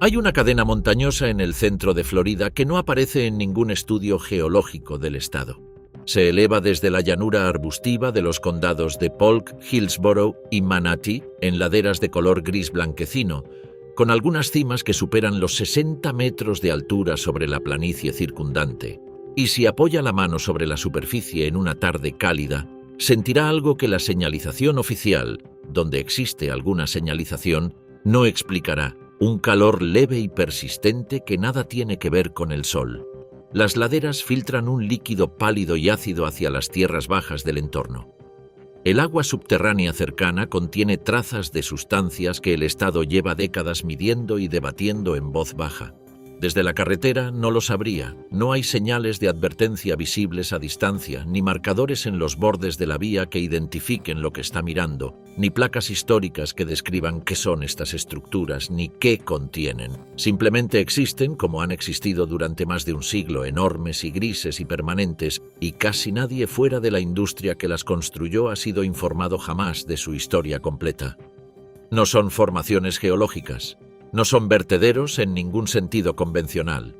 Hay una cadena montañosa en el centro de Florida que no aparece en ningún estudio geológico del estado. Se eleva desde la llanura arbustiva de los condados de Polk, Hillsborough y Manatee en laderas de color gris blanquecino, con algunas cimas que superan los 60 metros de altura sobre la planicie circundante. Y si apoya la mano sobre la superficie en una tarde cálida, sentirá algo que la señalización oficial, donde existe alguna señalización, no explicará: un calor leve y persistente que nada tiene que ver con el sol. Las laderas filtran un líquido pálido y ácido hacia las tierras bajas del entorno. El agua subterránea cercana contiene trazas de sustancias que el Estado lleva décadas midiendo y debatiendo en voz baja. Desde la carretera no lo sabría, no hay señales de advertencia visibles a distancia, ni marcadores en los bordes de la vía que identifiquen lo que está mirando, ni placas históricas que describan qué son estas estructuras, ni qué contienen. Simplemente existen, como han existido durante más de un siglo, enormes y grises y permanentes, y casi nadie fuera de la industria que las construyó ha sido informado jamás de su historia completa. No son formaciones geológicas. No son vertederos en ningún sentido convencional.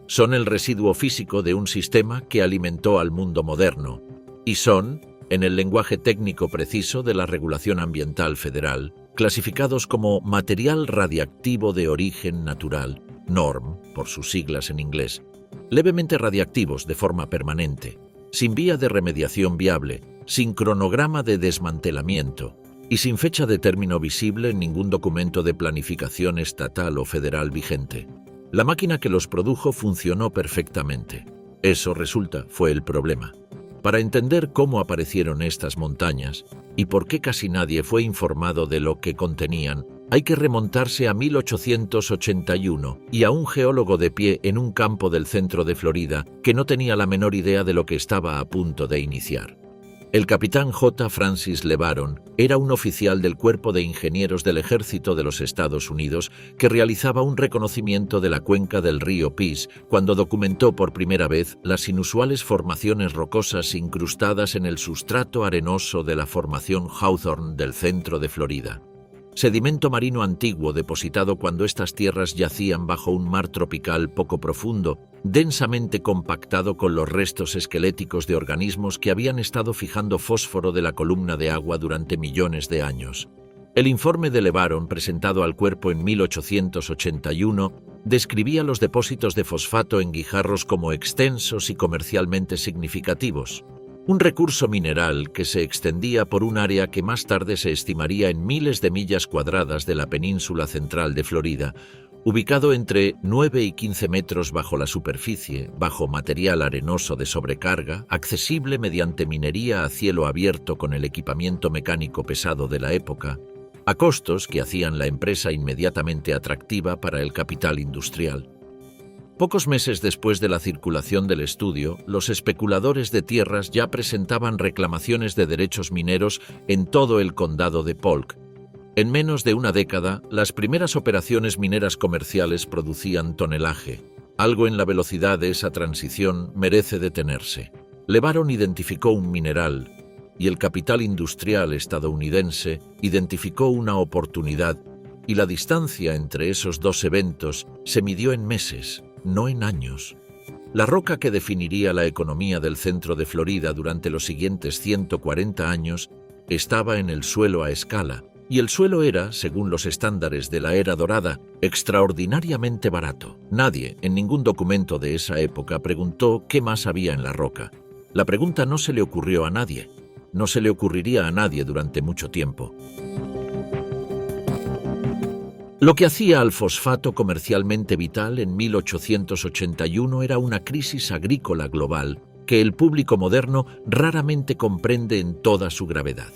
Son el residuo físico de un sistema que alimentó al mundo moderno. Y son, en el lenguaje técnico preciso de la Regulación Ambiental Federal, clasificados como material radiactivo de origen natural, NORM, por sus siglas en inglés, levemente radiactivos de forma permanente, sin vía de remediación viable, sin cronograma de desmantelamiento, y sin fecha de término visible en ningún documento de planificación estatal o federal vigente. La máquina que los produjo funcionó perfectamente. Eso, resulta, fue el problema. Para entender cómo aparecieron estas montañas y por qué casi nadie fue informado de lo que contenían, hay que remontarse a 1881 y a un geólogo de pie en un campo del centro de Florida que no tenía la menor idea de lo que estaba a punto de iniciar. El capitán J. Francis LeBaron era un oficial del Cuerpo de Ingenieros del Ejército de los Estados Unidos que realizaba un reconocimiento de la cuenca del río Peace cuando documentó por primera vez las inusuales formaciones rocosas incrustadas en el sustrato arenoso de la formación Hawthorne del centro de Florida. Sedimento marino antiguo depositado cuando estas tierras yacían bajo un mar tropical poco profundo, densamente compactado con los restos esqueléticos de organismos que habían estado fijando fósforo de la columna de agua durante millones de años. El informe de LeBaron, presentado al cuerpo en 1881, describía los depósitos de fosfato en guijarros como extensos y comercialmente significativos. Un recurso mineral que se extendía por un área que más tarde se estimaría en miles de millas cuadradas de la península central de Florida, ubicado entre 9 y 15 metros bajo la superficie, bajo material arenoso de sobrecarga, accesible mediante minería a cielo abierto con el equipamiento mecánico pesado de la época, a costos que hacían la empresa inmediatamente atractiva para el capital industrial. Pocos meses después de la circulación del estudio, los especuladores de tierras ya presentaban reclamaciones de derechos mineros en todo el condado de Polk. En menos de una década, las primeras operaciones mineras comerciales producían tonelaje. Algo en la velocidad de esa transición merece detenerse. LeBaron identificó un mineral, y el capital industrial estadounidense identificó una oportunidad, y la distancia entre esos dos eventos se midió en meses, no en años. La roca que definiría la economía del centro de Florida durante los siguientes 140 años estaba en el suelo a escala, y el suelo era, según los estándares de la era dorada, extraordinariamente barato. Nadie, en ningún documento de esa época, preguntó qué más había en la roca. La pregunta no se le ocurrió a nadie. No se le ocurriría a nadie durante mucho tiempo. Lo que hacía al fosfato comercialmente vital en 1881 era una crisis agrícola global que el público moderno raramente comprende en toda su gravedad.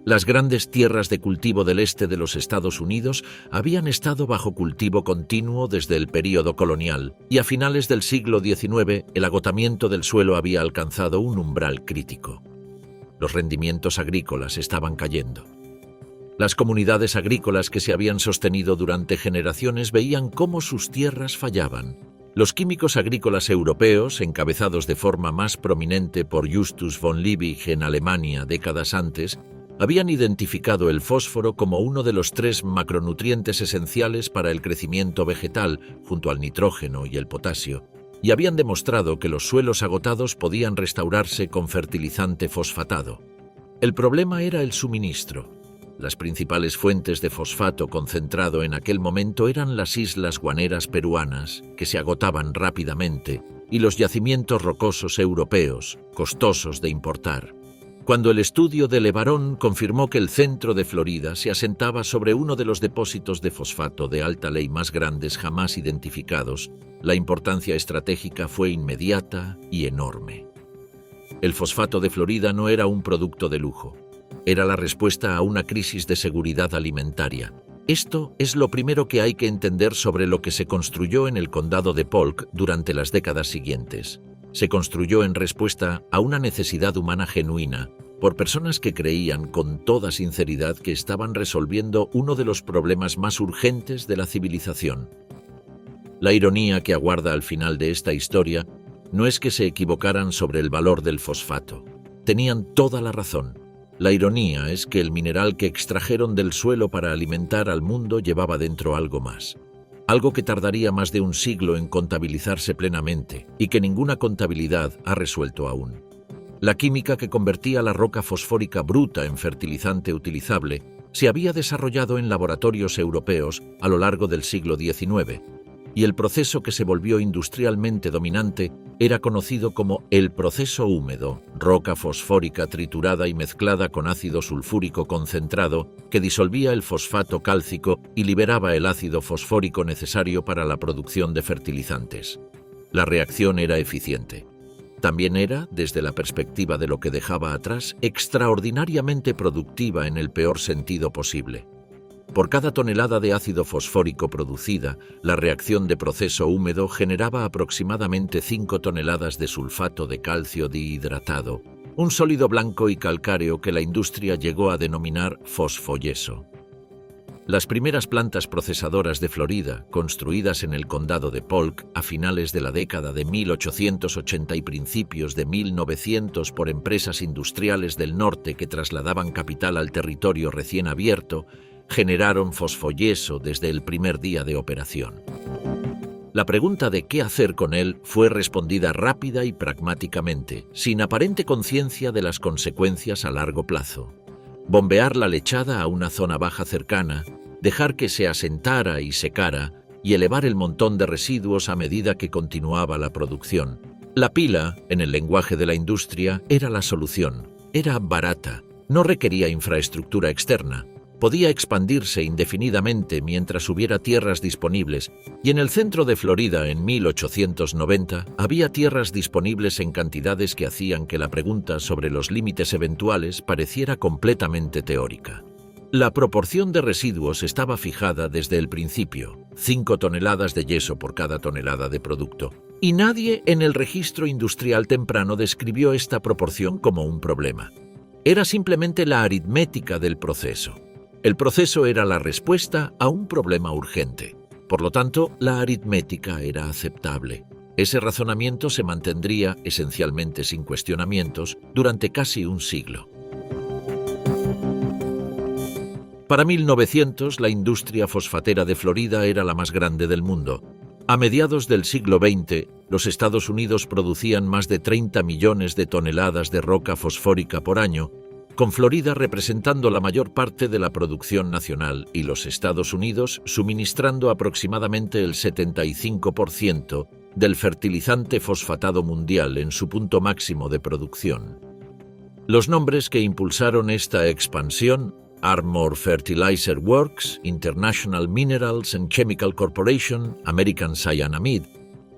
Las grandes tierras de cultivo del este de los Estados Unidos habían estado bajo cultivo continuo desde el período colonial, y a finales del siglo XIX el agotamiento del suelo había alcanzado un umbral crítico. Los rendimientos agrícolas estaban cayendo. Las comunidades agrícolas que se habían sostenido durante generaciones veían cómo sus tierras fallaban. Los químicos agrícolas europeos, encabezados de forma más prominente por Justus von Liebig en Alemania décadas antes, Habían identificado el fósforo como uno de los 3 macronutrientes esenciales para el crecimiento vegetal, junto al nitrógeno y el potasio, y habían demostrado que los suelos agotados podían restaurarse con fertilizante fosfatado. El problema era el suministro. Las principales fuentes de fosfato concentrado en aquel momento eran las islas guaneras peruanas, que se agotaban rápidamente, y los yacimientos rocosos europeos, costosos de importar. Cuando el estudio de LeBaron confirmó que el centro de Florida se asentaba sobre uno de los depósitos de fosfato de alta ley más grandes jamás identificados, la importancia estratégica fue inmediata y enorme. El fosfato de Florida no era un producto de lujo. Era la respuesta a una crisis de seguridad alimentaria. Esto es lo primero que hay que entender sobre lo que se construyó en el condado de Polk durante las décadas siguientes. Se construyó en respuesta a una necesidad humana genuina, por personas que creían con toda sinceridad que estaban resolviendo uno de los problemas más urgentes de la civilización. La ironía que aguarda al final de esta historia no es que se equivocaran sobre el valor del fosfato. Tenían toda la razón. La ironía es que el mineral que extrajeron del suelo para alimentar al mundo llevaba dentro algo más. Algo que tardaría más de un siglo en contabilizarse plenamente y que ninguna contabilidad ha resuelto aún. La química que convertía la roca fosfórica bruta en fertilizante utilizable se había desarrollado en laboratorios europeos a lo largo del siglo XIX, y el proceso que se volvió industrialmente dominante era conocido como el proceso húmedo, roca fosfórica triturada y mezclada con ácido sulfúrico concentrado que disolvía el fosfato cálcico y liberaba el ácido fosfórico necesario para la producción de fertilizantes. La reacción era eficiente. También era, desde la perspectiva de lo que dejaba atrás, extraordinariamente productiva en el peor sentido posible. Por cada tonelada de ácido fosfórico producida, la reacción de proceso húmedo generaba aproximadamente 5 toneladas de sulfato de calcio dihidratado, un sólido blanco y calcáreo que la industria llegó a denominar fosfoyeso. Las primeras plantas procesadoras de Florida, construidas en el condado de Polk a finales de la década de 1880 y principios de 1900 por empresas industriales del norte que trasladaban capital al territorio recién abierto, generaron fosfoyeso desde el primer día de operación. La pregunta de qué hacer con él fue respondida rápida y pragmáticamente, sin aparente conciencia de las consecuencias a largo plazo. Bombear la lechada a una zona baja cercana, dejar que se asentara y secara y elevar el montón de residuos a medida que continuaba la producción. La pila, en el lenguaje de la industria, era la solución. Era barata, no requería infraestructura externa. Podía expandirse indefinidamente mientras hubiera tierras disponibles, y en el centro de Florida en 1890 había tierras disponibles en cantidades que hacían que la pregunta sobre los límites eventuales pareciera completamente teórica. La proporción de residuos estaba fijada desde el principio, 5 toneladas de yeso por cada tonelada de producto, y nadie en el registro industrial temprano describió esta proporción como un problema. Era simplemente la aritmética del proceso. El proceso era la respuesta a un problema urgente. Por lo tanto, la aritmética era aceptable. Ese razonamiento se mantendría, esencialmente sin cuestionamientos, durante casi un siglo. Para 1900, la industria fosfatera de Florida era la más grande del mundo. A mediados del siglo XX, los Estados Unidos producían más de 30 millones de toneladas de roca fosfórica por año, con Florida representando la mayor parte de la producción nacional y los Estados Unidos suministrando aproximadamente el 75% del fertilizante fosfatado mundial en su punto máximo de producción. Los nombres que impulsaron esta expansión, Armor Fertilizer Works, International Minerals and Chemical Corporation, American Cyanamid,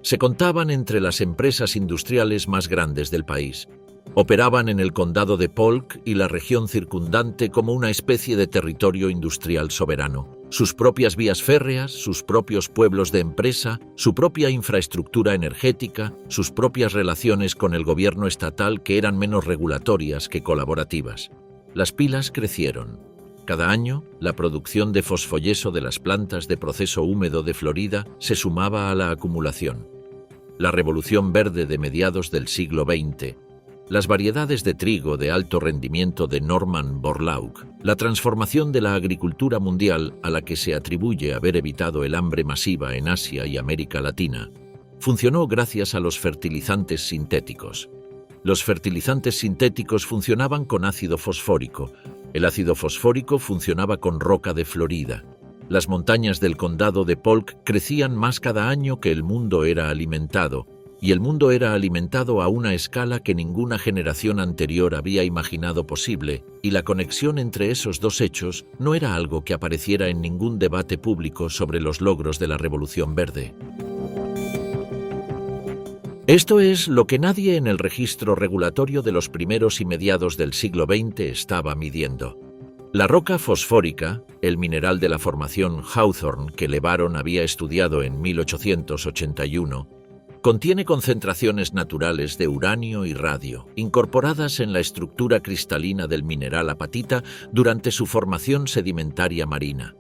se contaban entre las empresas industriales más grandes del país. Operaban en el condado de Polk y la región circundante como una especie de territorio industrial soberano. Sus propias vías férreas, sus propios pueblos de empresa, su propia infraestructura energética, sus propias relaciones con el gobierno estatal que eran menos regulatorias que colaborativas. Las pilas crecieron. Cada año, la producción de fosfoyeso de las plantas de proceso húmedo de Florida se sumaba a la acumulación. La Revolución Verde de mediados del siglo XX, las variedades de trigo de alto rendimiento de Norman Borlaug, la transformación de la agricultura mundial a la que se atribuye haber evitado el hambre masiva en Asia y América Latina, funcionó gracias a los fertilizantes sintéticos. Los fertilizantes sintéticos funcionaban con ácido fosfórico. El ácido fosfórico funcionaba con roca de Florida. Las montañas del condado de Polk crecían más cada año que el mundo era alimentado, y el mundo era alimentado a una escala que ninguna generación anterior había imaginado posible, y la conexión entre esos dos hechos no era algo que apareciera en ningún debate público sobre los logros de la Revolución Verde. Esto es lo que nadie en el registro regulatorio de los primeros y mediados del siglo XX estaba midiendo. La roca fosfórica, el mineral de la formación Hawthorne que LeBaron había estudiado en 1881, contiene concentraciones naturales de uranio y radio, incorporadas en la estructura cristalina del mineral apatita durante su formación sedimentaria marina.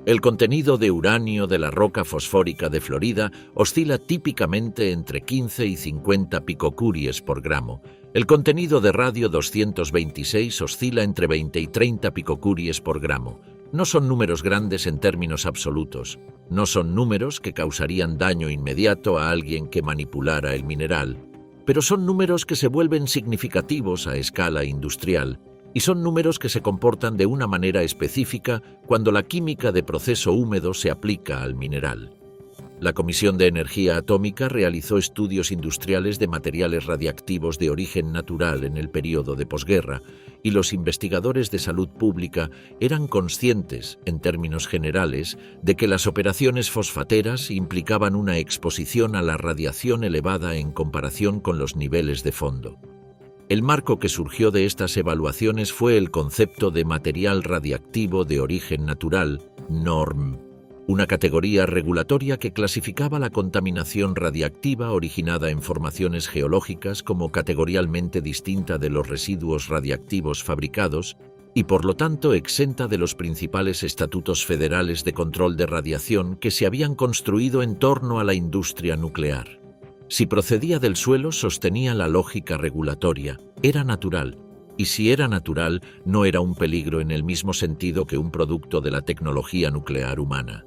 El contenido de uranio de la roca fosfórica de Florida oscila típicamente entre 15 y 50 picocuries por gramo. El contenido de radio 226 oscila entre 20 y 30 picocuries por gramo. No son números grandes en términos absolutos. No son números que causarían daño inmediato a alguien que manipulara el mineral, pero son números que se vuelven significativos a escala industrial, y son números que se comportan de una manera específica cuando la química de proceso húmedo se aplica al mineral. La Comisión de Energía Atómica realizó estudios industriales de materiales radiactivos de origen natural en el período de posguerra, y los investigadores de salud pública eran conscientes, en términos generales, de que las operaciones fosfateras implicaban una exposición a la radiación elevada en comparación con los niveles de fondo. El marco que surgió de estas evaluaciones fue el concepto de material radiactivo de origen natural, NORM, una categoría regulatoria que clasificaba la contaminación radiactiva originada en formaciones geológicas como categorialmente distinta de los residuos radiactivos fabricados y por lo tanto exenta de los principales estatutos federales de control de radiación que se habían construido en torno a la industria nuclear. Si procedía del suelo, sostenía la lógica regulatoria, era natural, y si era natural, no era un peligro en el mismo sentido que un producto de la tecnología nuclear humana.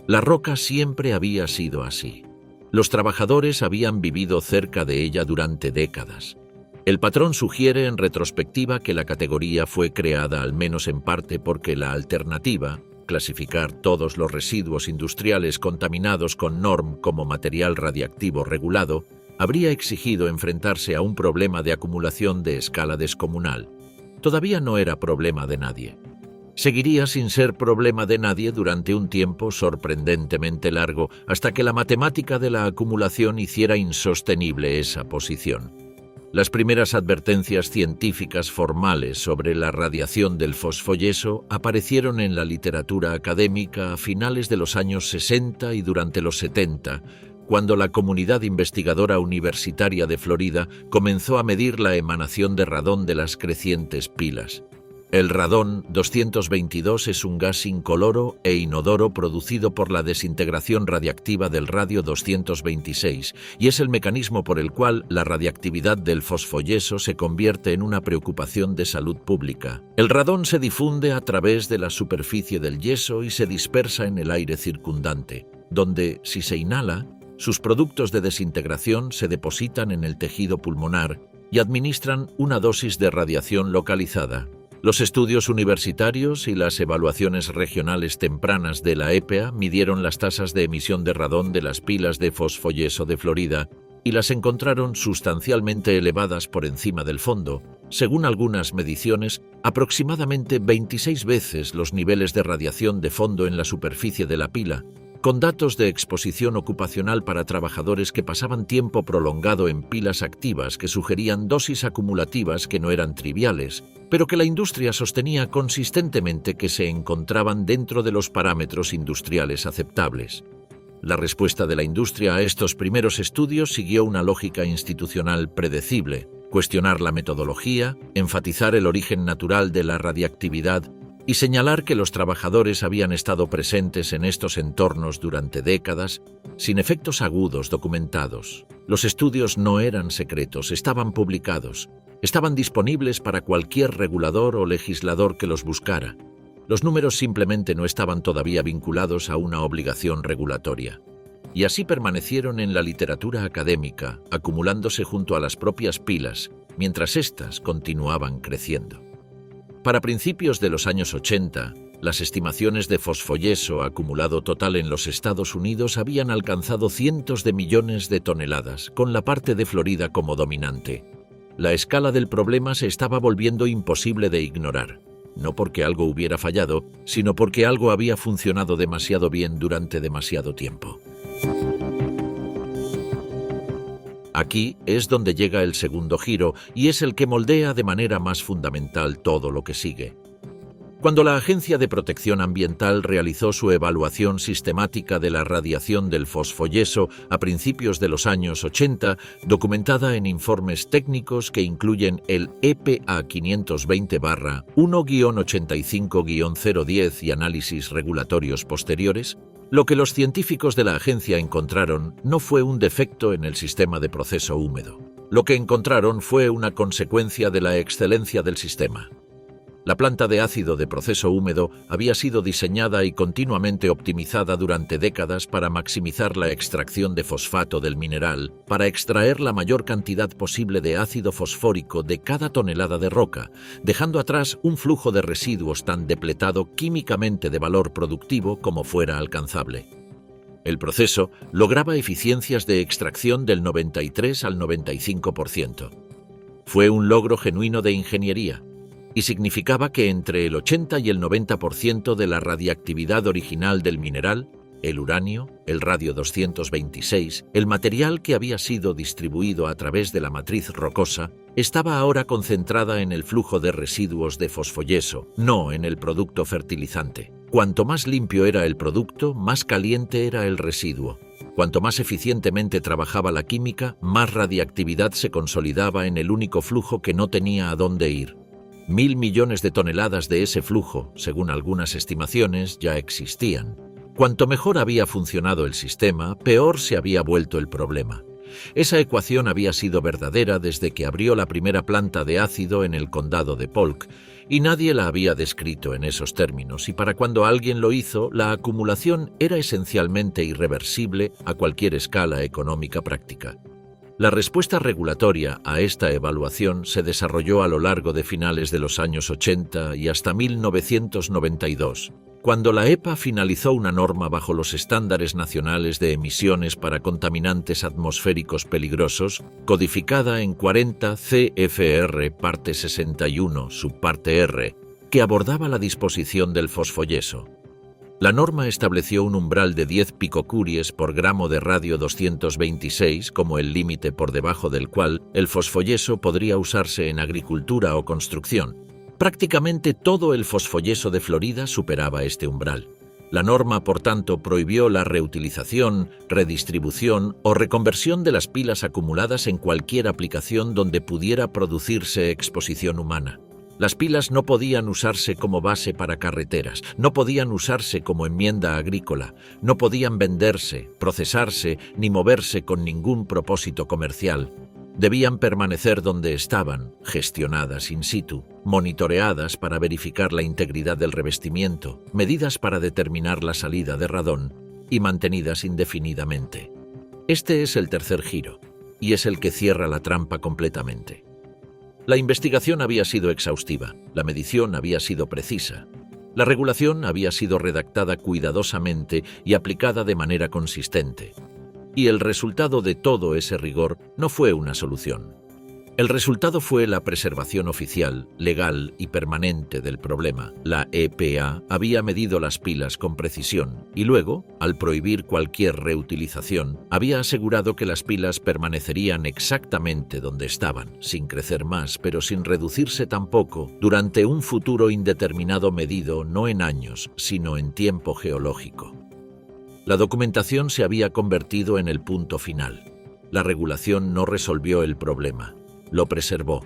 La roca siempre había sido así. Los trabajadores habían vivido cerca de ella durante décadas. El patrón sugiere en retrospectiva que la categoría fue creada al menos en parte porque la alternativa, clasificar todos los residuos industriales contaminados con NORM como material radiactivo regulado, habría exigido enfrentarse a un problema de acumulación de escala descomunal. Todavía no era problema de nadie. Seguiría sin ser problema de nadie durante un tiempo sorprendentemente largo, hasta que la matemática de la acumulación hiciera insostenible esa posición. Las primeras advertencias científicas formales sobre la radiación del fosfoyeso aparecieron en la literatura académica a finales de los años 60 y durante los 70, cuando la comunidad investigadora universitaria de Florida comenzó a medir la emanación de radón de las crecientes pilas. El radón 222 es un gas incoloro e inodoro producido por la desintegración radiactiva del radio 226 y es el mecanismo por el cual la radiactividad del fosfoyeso se convierte en una preocupación de salud pública. El radón se difunde a través de la superficie del yeso y se dispersa en el aire circundante, donde, si se inhala, sus productos de desintegración se depositan en el tejido pulmonar y administran una dosis de radiación localizada. Los estudios universitarios y las evaluaciones regionales tempranas de la EPA midieron las tasas de emisión de radón de las pilas de fosfoyeso de Florida y las encontraron sustancialmente elevadas por encima del fondo, según algunas mediciones, aproximadamente 26 veces los niveles de radiación de fondo en la superficie de la pila, con datos de exposición ocupacional para trabajadores que pasaban tiempo prolongado en pilas activas que sugerían dosis acumulativas que no eran triviales, pero que la industria sostenía consistentemente que se encontraban dentro de los parámetros industriales aceptables. La respuesta de la industria a estos primeros estudios siguió una lógica institucional predecible: cuestionar la metodología, enfatizar el origen natural de la radiactividad y señalar que los trabajadores habían estado presentes en estos entornos durante décadas, sin efectos agudos documentados. Los estudios no eran secretos, estaban publicados, Estaban disponibles para cualquier regulador o legislador que los buscara. Los números simplemente no estaban todavía vinculados a una obligación regulatoria. Y así permanecieron en la literatura académica, acumulándose junto a las propias pilas, mientras éstas continuaban creciendo. Para principios de los años 80, las estimaciones de fosfoyeso acumulado total en los Estados Unidos habían alcanzado cientos de millones de toneladas, con la parte de Florida como dominante. La escala del problema se estaba volviendo imposible de ignorar, no porque algo hubiera fallado, sino porque algo había funcionado demasiado bien durante demasiado tiempo. Aquí es donde llega el segundo giro y es el que moldea de manera más fundamental todo lo que sigue. Cuando la Agencia de Protección Ambiental realizó su evaluación sistemática de la radiación del fosfoyeso a principios de los años 80, documentada en informes técnicos que incluyen el EPA 520-1-85-010 y análisis regulatorios posteriores, lo que los científicos de la agencia encontraron no fue un defecto en el sistema de proceso húmedo. Lo que encontraron fue una consecuencia de la excelencia del sistema. La planta de ácido de proceso húmedo había sido diseñada y continuamente optimizada durante décadas para maximizar la extracción de fosfato del mineral, para extraer la mayor cantidad posible de ácido fosfórico de cada tonelada de roca, dejando atrás un flujo de residuos tan depletado químicamente de valor productivo como fuera alcanzable. El proceso lograba eficiencias de extracción del 93 al 95%. Fue un logro genuino de ingeniería, y significaba que entre el 80 y el 90% de la radiactividad original del mineral, el uranio, el radio 226, el material que había sido distribuido a través de la matriz rocosa, estaba ahora concentrada en el flujo de residuos de fosfoyeso, no en el producto fertilizante. Cuanto más limpio era el producto, más caliente era el residuo. Cuanto más eficientemente trabajaba la química, más radiactividad se consolidaba en el único flujo que no tenía a dónde ir. 1.000 millones de toneladas de ese flujo, según algunas estimaciones, ya existían. Cuanto mejor había funcionado el sistema, peor se había vuelto el problema. Esa ecuación había sido verdadera desde que abrió la primera planta de ácido en el condado de Polk, y nadie la había descrito en esos términos, y para cuando alguien lo hizo, la acumulación era esencialmente irreversible a cualquier escala económica práctica. La respuesta regulatoria a esta evaluación se desarrolló a lo largo de finales de los años 80 y hasta 1992, cuando la EPA finalizó una norma bajo los estándares nacionales de emisiones para contaminantes atmosféricos peligrosos, codificada en 40 CFR parte 61, subparte R, que abordaba la disposición del fosfoyeso. La norma estableció un umbral de 10 picocuries por gramo de radio 226 como el límite por debajo del cual el fosfoyeso podría usarse en agricultura o construcción. Prácticamente todo el fosfoyeso de Florida superaba este umbral. La norma, por tanto, prohibió la reutilización, redistribución o reconversión de las pilas acumuladas en cualquier aplicación donde pudiera producirse exposición humana. Las pilas no podían usarse como base para carreteras, no podían usarse como enmienda agrícola, no podían venderse, procesarse ni moverse con ningún propósito comercial. Debían permanecer donde estaban, gestionadas in situ, monitoreadas para verificar la integridad del revestimiento, medidas para determinar la salida de radón y mantenidas indefinidamente. Este es el tercer giro, y es el que cierra la trampa completamente. La investigación había sido exhaustiva, la medición había sido precisa, la regulación había sido redactada cuidadosamente y aplicada de manera consistente. Y el resultado de todo ese rigor no fue una solución. El resultado fue la preservación oficial, legal y permanente del problema. La EPA había medido las pilas con precisión y luego, al prohibir cualquier reutilización, había asegurado que las pilas permanecerían exactamente donde estaban, sin crecer más, pero sin reducirse tampoco, durante un futuro indeterminado medido no en años, sino en tiempo geológico. La documentación se había convertido en el punto final. La regulación no resolvió el problema. Lo preservó.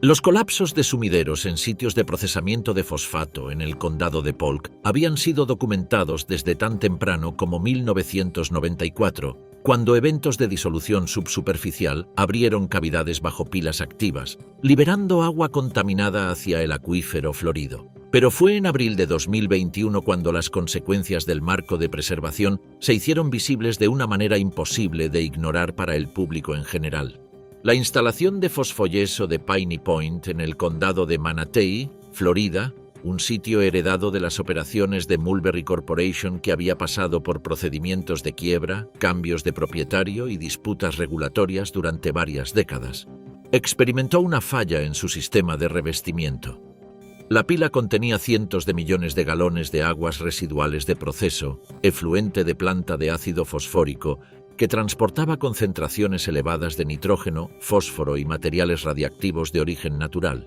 Los colapsos de sumideros en sitios de procesamiento de fosfato en el condado de Polk habían sido documentados desde tan temprano como 1994 cuando eventos de disolución subsuperficial abrieron cavidades bajo pilas activas, liberando agua contaminada hacia el acuífero florido. Pero fue en abril de 2021 cuando las consecuencias del marco de preservación se hicieron visibles de una manera imposible de ignorar para el público en general. La instalación de fosfoyeso de Piney Point en el condado de Manatee, Florida, un sitio heredado de las operaciones de Mulberry Corporation que había pasado por procedimientos de quiebra, cambios de propietario y disputas regulatorias durante varias décadas, experimentó una falla en su sistema de revestimiento. La pila contenía cientos de millones de galones de aguas residuales de proceso, efluente de planta de ácido fosfórico, que transportaba concentraciones elevadas de nitrógeno, fósforo y materiales radiactivos de origen natural.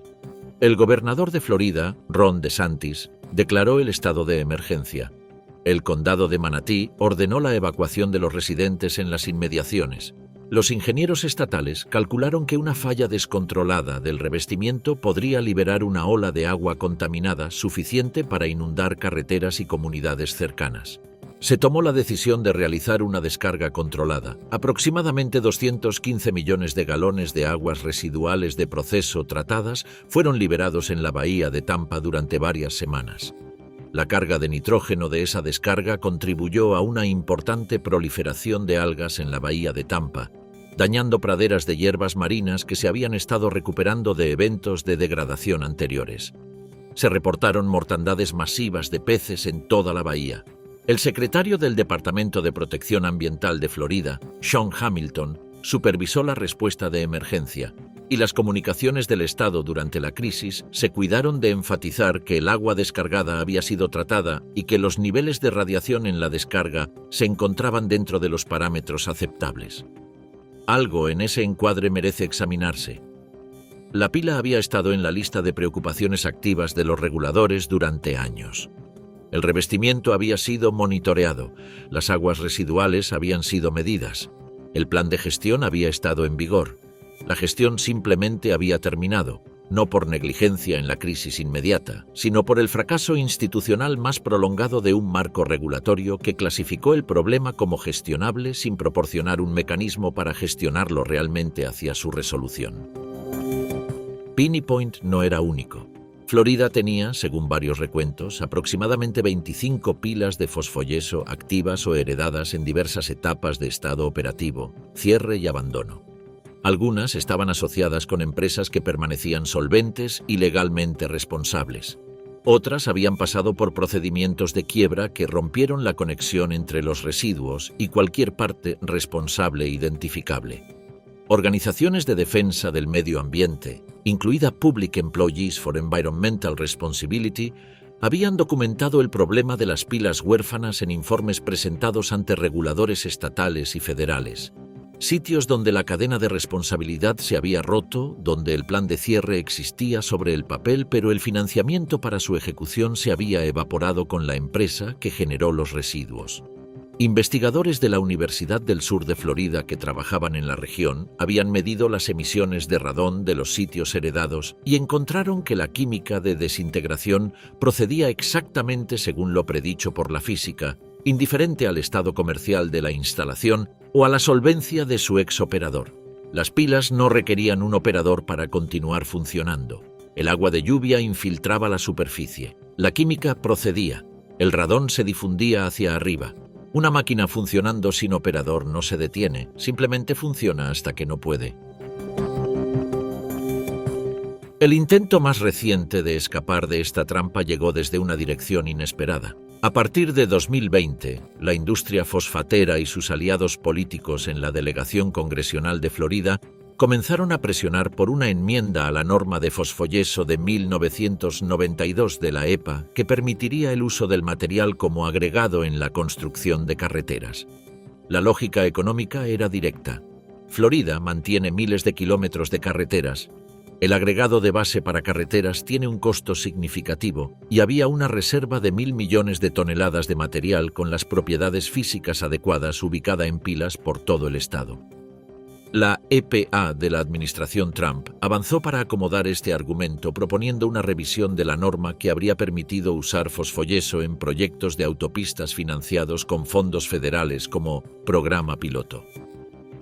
El gobernador de Florida, Ron DeSantis, declaró el estado de emergencia. El condado de Manatee ordenó la evacuación de los residentes en las inmediaciones. Los ingenieros estatales calcularon que una falla descontrolada del revestimiento podría liberar una ola de agua contaminada suficiente para inundar carreteras y comunidades cercanas. Se tomó la decisión de realizar una descarga controlada. Aproximadamente 215 millones de galones de aguas residuales de proceso tratadas fueron liberados en la bahía de Tampa durante varias semanas. La carga de nitrógeno de esa descarga contribuyó a una importante proliferación de algas en la bahía de Tampa, dañando praderas de hierbas marinas que se habían estado recuperando de eventos de degradación anteriores. Se reportaron mortandades masivas de peces en toda la bahía. El secretario del Departamento de Protección Ambiental de Florida, Sean Hamilton, supervisó la respuesta de emergencia, y las comunicaciones del Estado durante la crisis se cuidaron de enfatizar que el agua descargada había sido tratada y que los niveles de radiación en la descarga se encontraban dentro de los parámetros aceptables. Algo en ese encuadre merece examinarse. La pila había estado en la lista de preocupaciones activas de los reguladores durante años. El revestimiento había sido monitoreado, las aguas residuales habían sido medidas, el plan de gestión había estado en vigor. La gestión simplemente había terminado, no por negligencia en la crisis inmediata, sino por el fracaso institucional más prolongado de un marco regulatorio que clasificó el problema como gestionable sin proporcionar un mecanismo para gestionarlo realmente hacia su resolución. Piney Point no era único. Florida tenía, según varios recuentos, aproximadamente 25 pilas de fosfoyeso activas o heredadas en diversas etapas de estado operativo, cierre y abandono. Algunas estaban asociadas con empresas que permanecían solventes y legalmente responsables. Otras habían pasado por procedimientos de quiebra que rompieron la conexión entre los residuos y cualquier parte responsable identificable. Organizaciones de defensa del medio ambiente, incluida Public Employees for Environmental Responsibility, habían documentado el problema de las pilas huérfanas en informes presentados ante reguladores estatales y federales. Sitios donde la cadena de responsabilidad se había roto, donde el plan de cierre existía sobre el papel, pero el financiamiento para su ejecución se había evaporado con la empresa que generó los residuos. Investigadores de la Universidad del Sur de Florida que trabajaban en la región habían medido las emisiones de radón de los sitios heredados y encontraron que la química de desintegración procedía exactamente según lo predicho por la física, indiferente al estado comercial de la instalación o a la solvencia de su exoperador. Las pilas no requerían un operador para continuar funcionando. El agua de lluvia infiltraba la superficie. La química procedía. El radón se difundía hacia arriba. Una máquina funcionando sin operador no se detiene, simplemente funciona hasta que no puede. El intento más reciente de escapar de esta trampa llegó desde una dirección inesperada. A partir de 2020, la industria fosfatera y sus aliados políticos en la delegación congresional de Florida comenzaron a presionar por una enmienda a la norma de fosfoyeso de 1992 de la EPA que permitiría el uso del material como agregado en la construcción de carreteras. La lógica económica era directa. Florida mantiene miles de kilómetros de carreteras. El agregado de base para carreteras tiene un costo significativo y había una reserva de 1.000 millones de toneladas de material con las propiedades físicas adecuadas ubicada en pilas por todo el estado. La EPA de la administración Trump avanzó para acomodar este argumento proponiendo una revisión de la norma que habría permitido usar fosfoyeso en proyectos de autopistas financiados con fondos federales como programa piloto.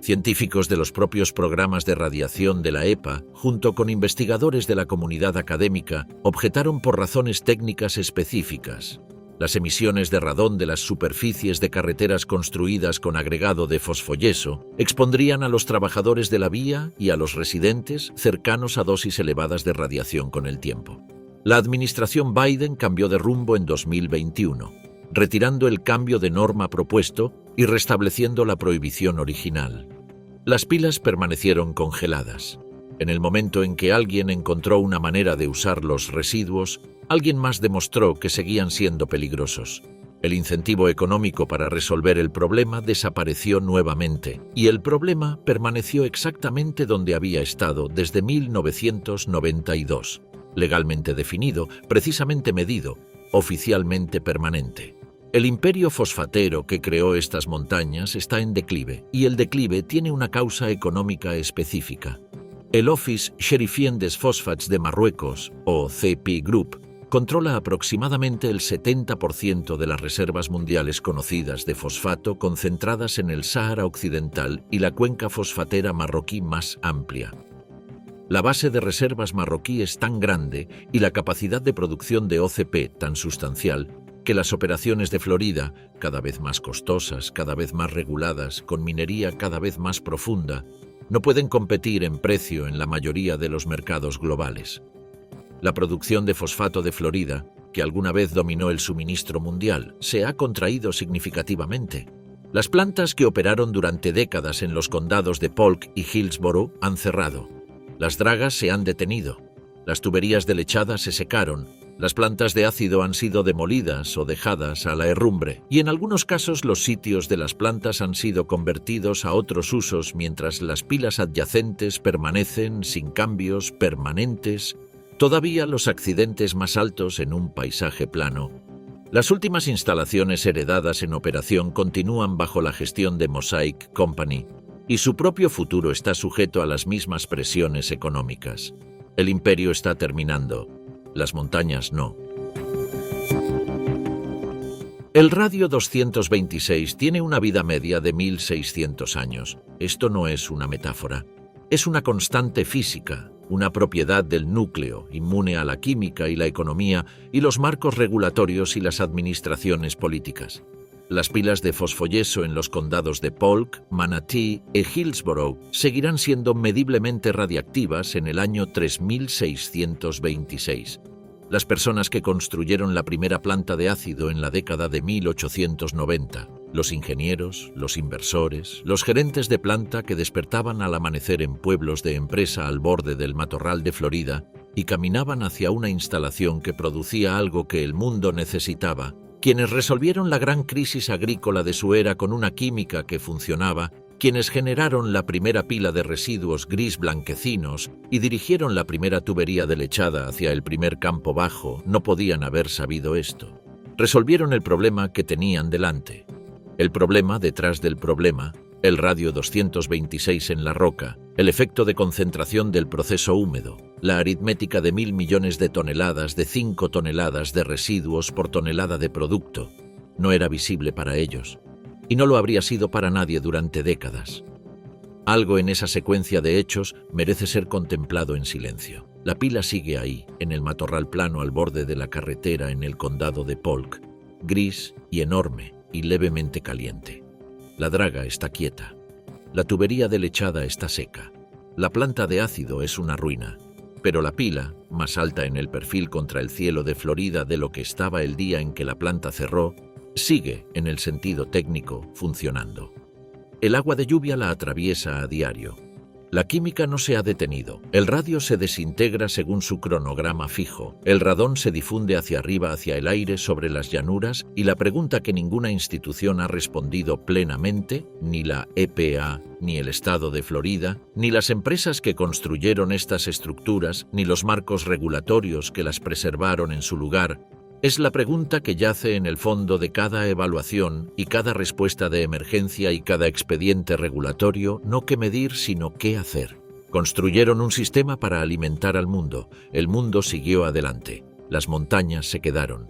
Científicos de los propios programas de radiación de la EPA, junto con investigadores de la comunidad académica, objetaron por razones técnicas específicas. Las emisiones de radón de las superficies de carreteras construidas con agregado de fosfoyeso expondrían a los trabajadores de la vía y a los residentes cercanos a dosis elevadas de radiación con el tiempo. La administración Biden cambió de rumbo en 2021, retirando el cambio de norma propuesto y restableciendo la prohibición original. Las pilas permanecieron congeladas. En el momento en que alguien encontró una manera de usar los residuos, alguien más demostró que seguían siendo peligrosos. El incentivo económico para resolver el problema desapareció nuevamente, y el problema permaneció exactamente donde había estado desde 1992, legalmente definido, precisamente medido, oficialmente permanente. El imperio fosfatero que creó estas montañas está en declive, y el declive tiene una causa económica específica. El Office Cherifien des Phosphats de Marruecos, o CP Group, controla aproximadamente el 70% de las reservas mundiales conocidas de fosfato concentradas en el Sáhara Occidental y la cuenca fosfatera marroquí más amplia. La base de reservas marroquí es tan grande y la capacidad de producción de OCP tan sustancial que las operaciones de Florida, cada vez más costosas, cada vez más reguladas, con minería cada vez más profunda, no pueden competir en precio en la mayoría de los mercados globales. La producción de fosfato de Florida, que alguna vez dominó el suministro mundial, se ha contraído significativamente. Las plantas que operaron durante décadas en los condados de Polk y Hillsborough han cerrado. Las dragas se han detenido. Las tuberías de lechada se secaron. Las plantas de ácido han sido demolidas o dejadas a la herrumbre, y en algunos casos los sitios de las plantas han sido convertidos a otros usos mientras las pilas adyacentes permanecen sin cambios permanentes. Todavía los accidentes más altos en un paisaje plano. Las últimas instalaciones heredadas en operación continúan bajo la gestión de Mosaic Company, y su propio futuro está sujeto a las mismas presiones económicas. El imperio está terminando. Las montañas no. El radio 226 tiene una vida media de 1600 años. Esto no es una metáfora. Es una constante física, una propiedad del núcleo, inmune a la química y la economía y los marcos regulatorios y las administraciones políticas. Las pilas de fosfoyeso en los condados de Polk, Manatee y Hillsborough seguirán siendo mediblemente radiactivas en el año 3626. Las personas que construyeron la primera planta de ácido en la década de 1890, los ingenieros, los inversores, los gerentes de planta que despertaban al amanecer en pueblos de empresa al borde del matorral de Florida y caminaban hacia una instalación que producía algo que el mundo necesitaba, quienes resolvieron la gran crisis agrícola de su era con una química que funcionaba, quienes generaron la primera pila de residuos gris blanquecinos y dirigieron la primera tubería de lechada hacia el primer campo bajo, no podían haber sabido esto. Resolvieron el problema que tenían delante. El problema detrás del problema, el radio 226 en la roca, el efecto de concentración del proceso húmedo, la aritmética de 1000 millones de toneladas de 5 toneladas de residuos por tonelada de producto, no era visible para ellos, y no lo habría sido para nadie durante décadas. Algo en esa secuencia de hechos merece ser contemplado en silencio. La pila sigue ahí, en el matorral plano al borde de la carretera en el condado de Polk, gris y enorme y levemente caliente. La draga está quieta. La tubería de lechada está seca. La planta de ácido es una ruina, pero la pila, más alta en el perfil contra el cielo de Florida de lo que estaba el día en que la planta cerró, sigue, en el sentido técnico, funcionando. El agua de lluvia la atraviesa a diario. La química no se ha detenido. El radio se desintegra según su cronograma fijo. El radón se difunde hacia arriba, hacia el aire, sobre las llanuras, y la pregunta que ninguna institución ha respondido plenamente, ni la EPA, ni el Estado de Florida, ni las empresas que construyeron estas estructuras, ni los marcos regulatorios que las preservaron en su lugar, Es la pregunta que yace en el fondo de cada evaluación y cada respuesta de emergencia y cada expediente regulatorio, no qué medir, sino qué hacer. Construyeron un sistema para alimentar al mundo. El mundo siguió adelante. Las montañas se quedaron.